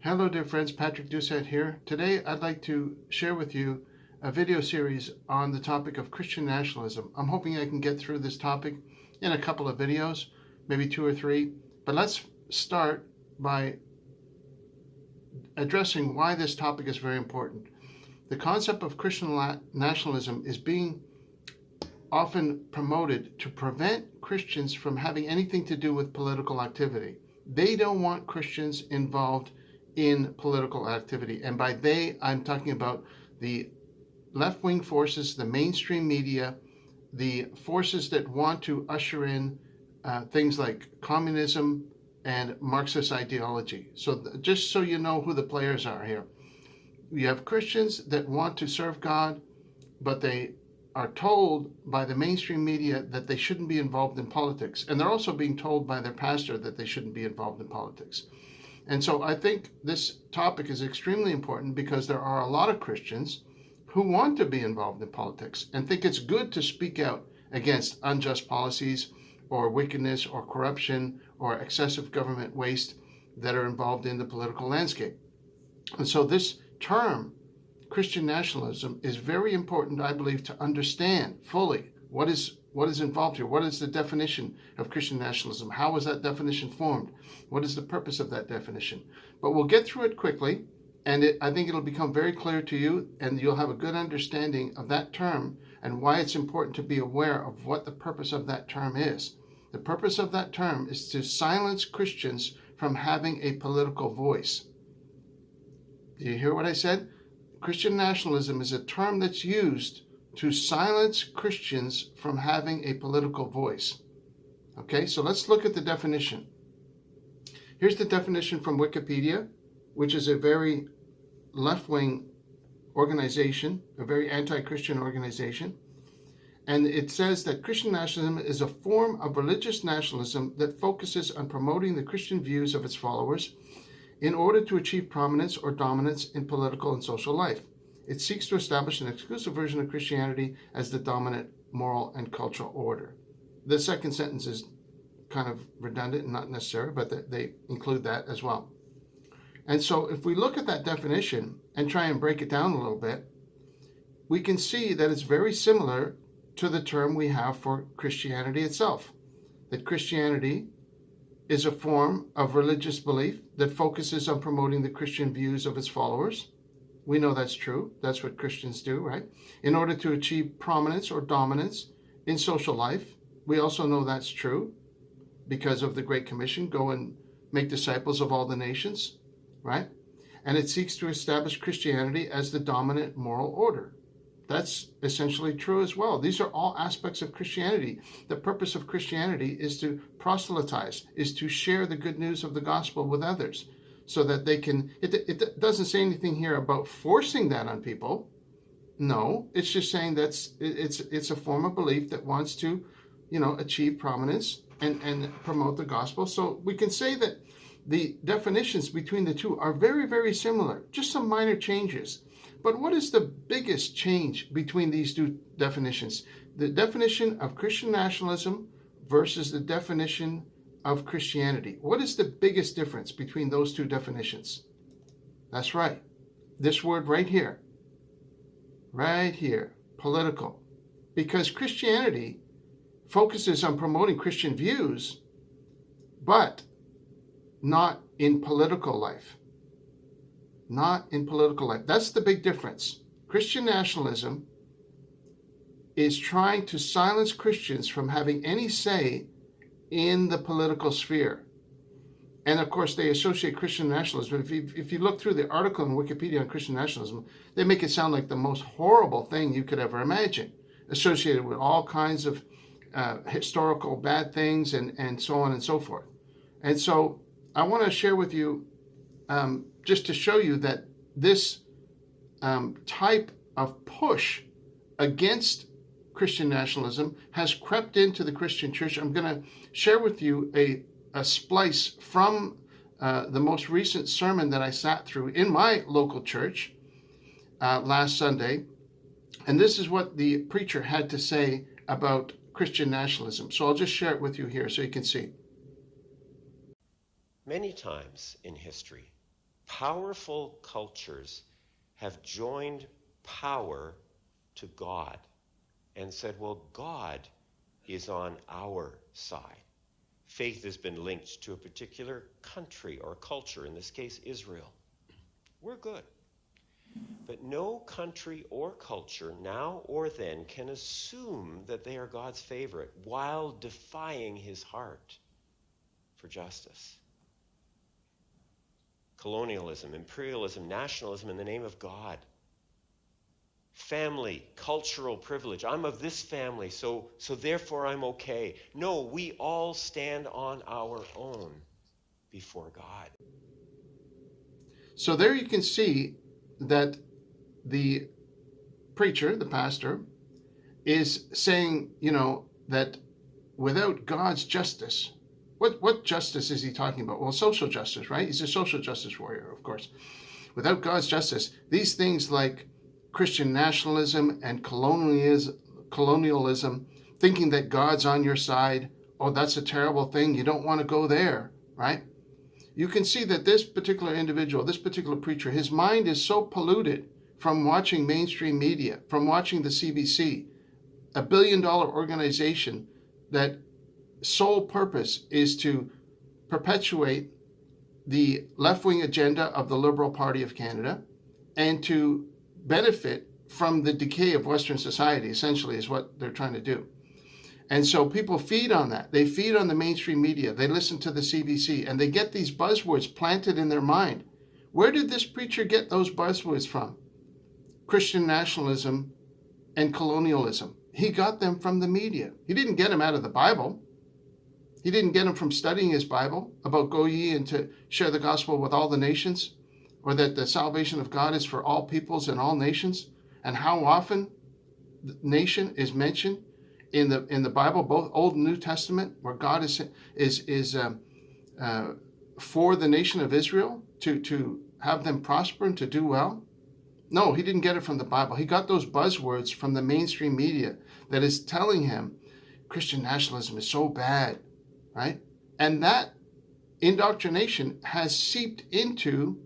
Hello dear friends, Patrick Doucette here. Today I'd like to share with you a video series on the topic of Christian nationalism. I'm hoping I can get through this topic in a couple of videos, maybe 2 or 3, but let's start by addressing why this topic is very important. The concept of Christian nationalism is being often promoted to prevent Christians from having anything to do with political activity. They don't want Christians involved in political activity. And by they, I'm talking about the left-wing forces, the mainstream media, the forces that want to usher in things like communism and Marxist ideology. So just so you know who the players are here. You have Christians that want to serve God, but they are told by the mainstream media that they shouldn't be involved in politics. And they're also being told by their pastor that they shouldn't be involved in politics. And so I think this topic is extremely important because there are a lot of Christians who want to be involved in politics and think it's good to speak out against unjust policies or wickedness or corruption or excessive government waste that are involved in the political landscape. And so this term, Christian nationalism, is very important, I believe, to understand fully what is involved here. What is the definition of Christian nationalism? How was that definition formed? What is the purpose of that definition? But we'll get through it quickly, and I think it'll become very clear to you, and you'll have a good understanding of that term and why it's important to be aware of what the purpose of that term is. The purpose of that term is to silence Christians from having a political voice. Do you hear what I said? Christian nationalism is a term that's used to silence Christians from having a political voice. Okay, so let's look at the definition. Here's the definition from Wikipedia, which is a very left-wing organization, a very anti-Christian organization. And it says that Christian nationalism is a form of religious nationalism that focuses on promoting the Christian views of its followers in order to achieve prominence or dominance in political and social life. It seeks to establish an exclusive version of Christianity as the dominant moral and cultural order. The second sentence is kind of redundant and not necessary, but they include that as well. And so if we look at that definition and try and break it down a little bit, we can see that it's very similar to the term we have for Christianity itself. That Christianity is a form of religious belief that focuses on promoting the Christian views of its followers. We know that's true. That's what Christians do, right? In order to achieve prominence or dominance in social life. We also know that's true because of the Great Commission, go and make disciples of all the nations, right? And it seeks to establish Christianity as the dominant moral order. That's essentially true as well. These are all aspects of Christianity. The purpose of Christianity is to proselytize, is to share the good news of the gospel with others so that they can, it doesn't say anything here about forcing that on people. No, it's just saying it's a form of belief that wants to, achieve prominence and promote the gospel. So we can say that the definitions between the two are very, very similar, just some minor changes. But what is the biggest change between these two definitions? The definition of Christian nationalism versus the definition of Christianity. What is the biggest difference between those two definitions? That's right. This word right here, political. Because Christianity focuses on promoting Christian views, but not in political life. Not in political life. That's the big difference. Christian nationalism is trying to silence Christians from having any say in the political sphere. And of course, they associate Christian nationalism. If you look through the article in Wikipedia on Christian nationalism, they make it sound like the most horrible thing you could ever imagine, associated with all kinds of historical bad things and so on and so forth. And so I want to share with you just to show you that this type of push against Christian nationalism has crept into the Christian church. I'm going to share with you a splice from the most recent sermon that I sat through in my local church last Sunday. And this is what the preacher had to say about Christian nationalism. So I'll just share it with you here so you can see. Many times in history, Powerful cultures have joined power to God and said, well, God is on our side. Faith has been linked to a particular country or culture, in this case, Israel. We're good. But no country or culture, now or then, can assume that they are God's favorite while defying his heart for justice. Colonialism, imperialism, nationalism in the name of God. Family, cultural privilege. I'm of this family, so therefore I'm okay. No, we all stand on our own before God. So there you can see that the preacher, the pastor, is saying, that without God's justice, what justice is he talking about? Well, social justice, right? He's a social justice warrior, of course. Without God's justice, these things like Christian nationalism and colonialism, thinking that God's on your side, oh, that's a terrible thing, you don't want to go there, right? You can see that this particular individual, this particular preacher, his mind is so polluted from watching mainstream media, from watching the CBC, a billion-dollar organization that sole purpose is to perpetuate the left-wing agenda of the Liberal Party of Canada and to benefit from the decay of Western society, essentially, is what they're trying to do. And so people feed on that. They feed on the mainstream media. They listen to the CBC, and they get these buzzwords planted in their mind. Where did this preacher get those buzzwords from? Christian nationalism and colonialism. He got them from the media. He didn't get them out of the Bible. He didn't get them from studying his Bible about go ye and to share the gospel with all the nations, or that the salvation of God is for all peoples and all nations, and how often the nation is mentioned in the Bible, both Old and New Testament, where God is for the nation of Israel to have them prosper and to do well. No, he didn't get it from the Bible. He got those buzzwords from the mainstream media that is telling him Christian nationalism is so bad, right? And that indoctrination has seeped into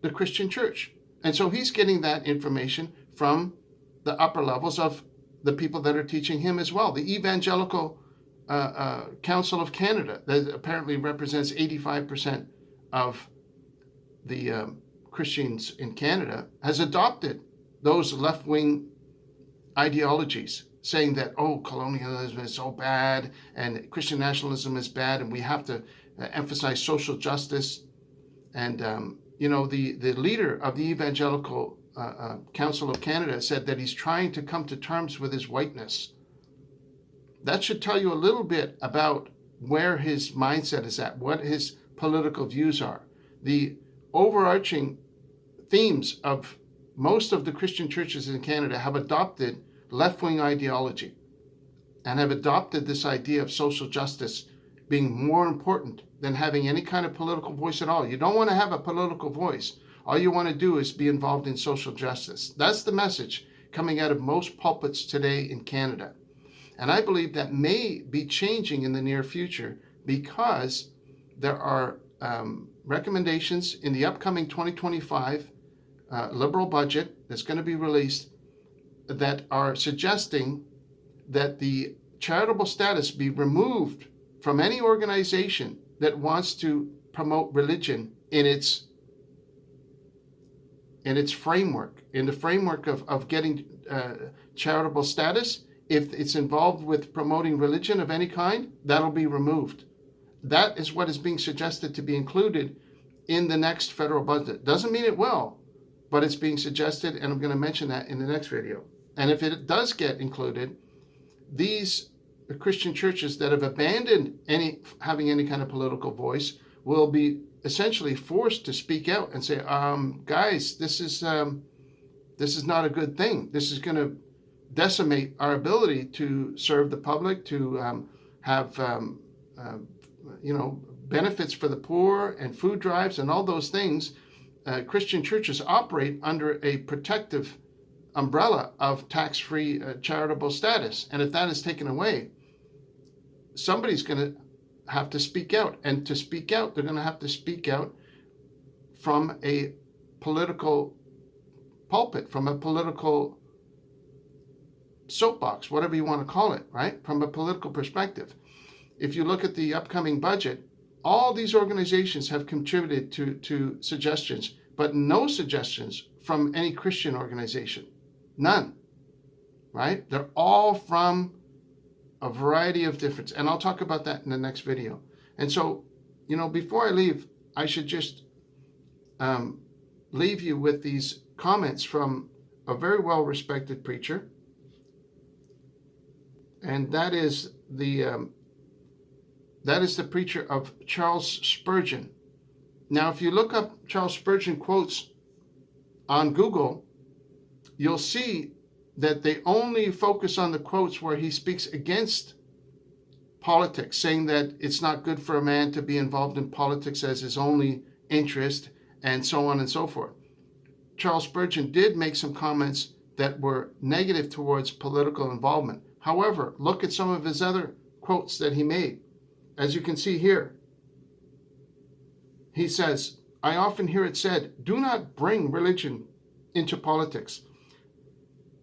the Christian church. And so he's getting that information from the upper levels of the people that are teaching him as well. The Evangelical Council of Canada, that apparently represents 85% of the Christians in Canada, has adopted those left-wing ideologies, saying that, oh, colonialism is so bad and Christian nationalism is bad and we have to emphasize social justice. And, the leader of the Evangelical Council of Canada said that he's trying to come to terms with his whiteness. That should tell you a little bit about where his mindset is at, what his political views are. The overarching themes of most of the Christian churches in Canada have adopted left-wing ideology and have adopted this idea of social justice being more important than having any kind of political voice at all. You don't want to have a political voice. All you want to do is be involved in social justice. That's the message coming out of most pulpits today in Canada. And I believe that may be changing in the near future because there are recommendations in the upcoming 2025 Liberal budget that's going to be released that are suggesting that the charitable status be removed from any organization that wants to promote religion in its framework, in the framework of getting charitable status. If it's involved with promoting religion of any kind, that'll be removed. That is what is being suggested to be included in the next federal budget. Doesn't mean it will, but it's being suggested, and I'm going to mention that in the next video. And if it does get included, these Christian churches that have abandoned having any kind of political voice will be essentially forced to speak out and say, guys, this is not a good thing. This is going to decimate our ability to serve the public, to have benefits for the poor and food drives and all those things. Christian churches operate under a protective umbrella of tax-free charitable status. And if that is taken away, somebody's going to have to speak out. And to speak out, they're going to have to speak out from a political pulpit, from a political soapbox, whatever you want to call it, right? From a political perspective. If you look at the upcoming budget, all these organizations have contributed to suggestions, but no suggestions from any Christian organization. None, right? They're all from a variety of different, and I'll talk about that in the next video. And so, before I leave, I should just leave you with these comments from a very well-respected preacher, and that is the preacher of Charles Spurgeon. Now, if you look up Charles Spurgeon quotes on Google, you'll see that they only focus on the quotes where he speaks against politics, saying that it's not good for a man to be involved in politics as his only interest, and so on and so forth. Charles Spurgeon did make some comments that were negative towards political involvement. However, look at some of his other quotes that he made. As you can see here, he says, "I often hear it said, do not bring religion into politics.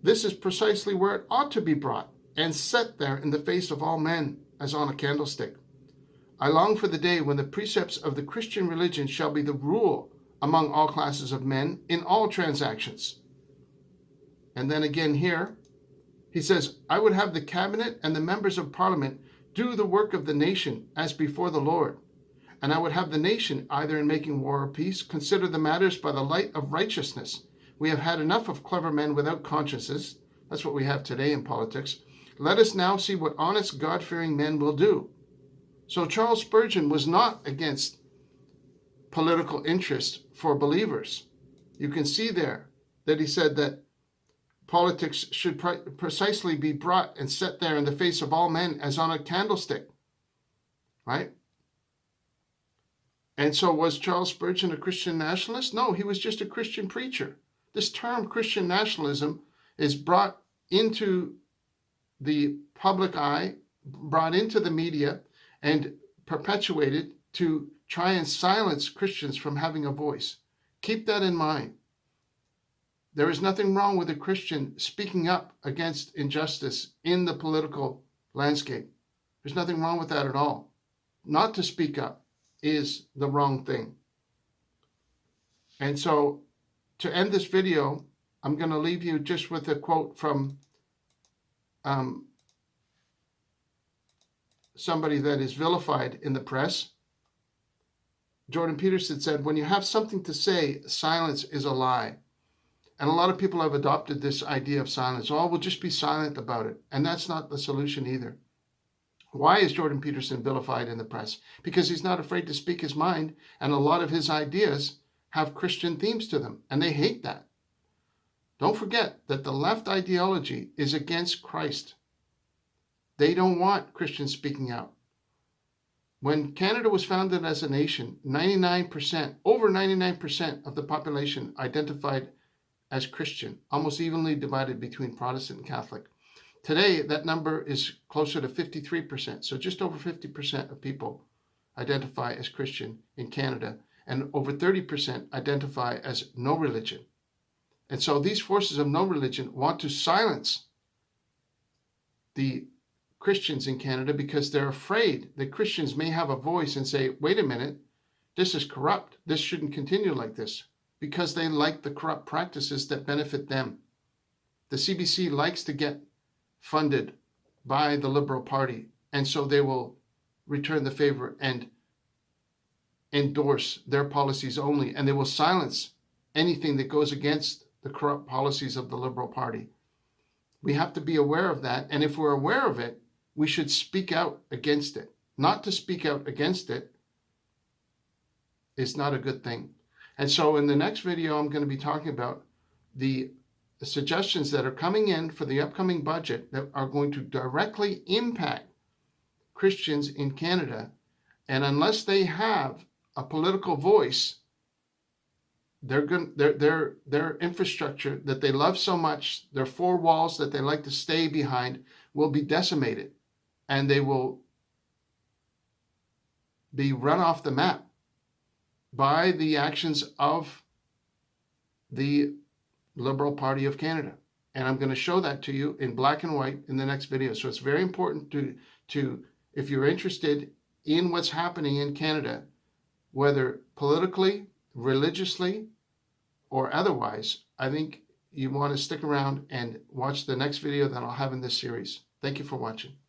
This is precisely where it ought to be brought and set there in the face of all men as on a candlestick. I long for the day when the precepts of the Christian religion shall be the rule among all classes of men in all transactions." And then again here, he says, "I would have the cabinet and the members of parliament do the work of the nation as before the Lord. And I would have the nation, either in making war or peace, consider the matters by the light of righteousness. We have had enough of clever men without consciences." That's what we have today in politics. "Let us now see what honest, God-fearing men will do." So Charles Spurgeon was not against political interest for believers. You can see there that he said that politics should precisely be brought and set there in the face of all men as on a candlestick, right? And so was Charles Spurgeon a Christian nationalist? No, he was just a Christian preacher. This term Christian nationalism is brought into the public eye, brought into the media, and perpetuated to try and silence Christians from having a voice. Keep that in mind. There is nothing wrong with a Christian speaking up against injustice in the political landscape. There's nothing wrong with that at all. Not to speak up is the wrong thing. And so, to end this video, I'm going to leave you just with a quote from somebody that is vilified in the press. Jordan Peterson said, "When you have something to say, silence is a lie." And a lot of people have adopted this idea of silence. Oh, we'll just be silent about it. And that's not the solution either. Why is Jordan Peterson vilified in the press? Because he's not afraid to speak his mind, and a lot of his ideas have Christian themes to them, and they hate that. Don't forget that the left ideology is against Christ. They don't want Christians speaking out. When Canada was founded as a nation, 99%, over 99% of the population identified as Christian, almost evenly divided between Protestant and Catholic. Today, that number is closer to 53%, so just over 50% of people identify as Christian in Canada, and over 30% identify as no religion. And so these forces of no religion want to silence the Christians in Canada because they're afraid that Christians may have a voice and say, wait a minute, this is corrupt. This shouldn't continue like this, because they like the corrupt practices that benefit them. The CBC likes to get funded by the Liberal Party, and so they will return the favor and endorse their policies only, and they will silence anything that goes against the corrupt policies of the Liberal Party. We have to be aware of that, and if we're aware of it, we should speak out against it. Not to speak out against it is not a good thing. And so in the next video, I'm going to be talking about the suggestions that are coming in for the upcoming budget that are going to directly impact Christians in Canada. And unless they have a political voice, their infrastructure that they love so much, their four walls that they like to stay behind, will be decimated, and they will be run off the map by the actions of the Liberal Party of Canada. And I'm going to show that to you in black and white in the next video. So it's very important to if you're interested in what's happening in Canada, whether politically, religiously, or otherwise, I think you want to stick around and watch the next video that I'll have in this series. Thank you for watching.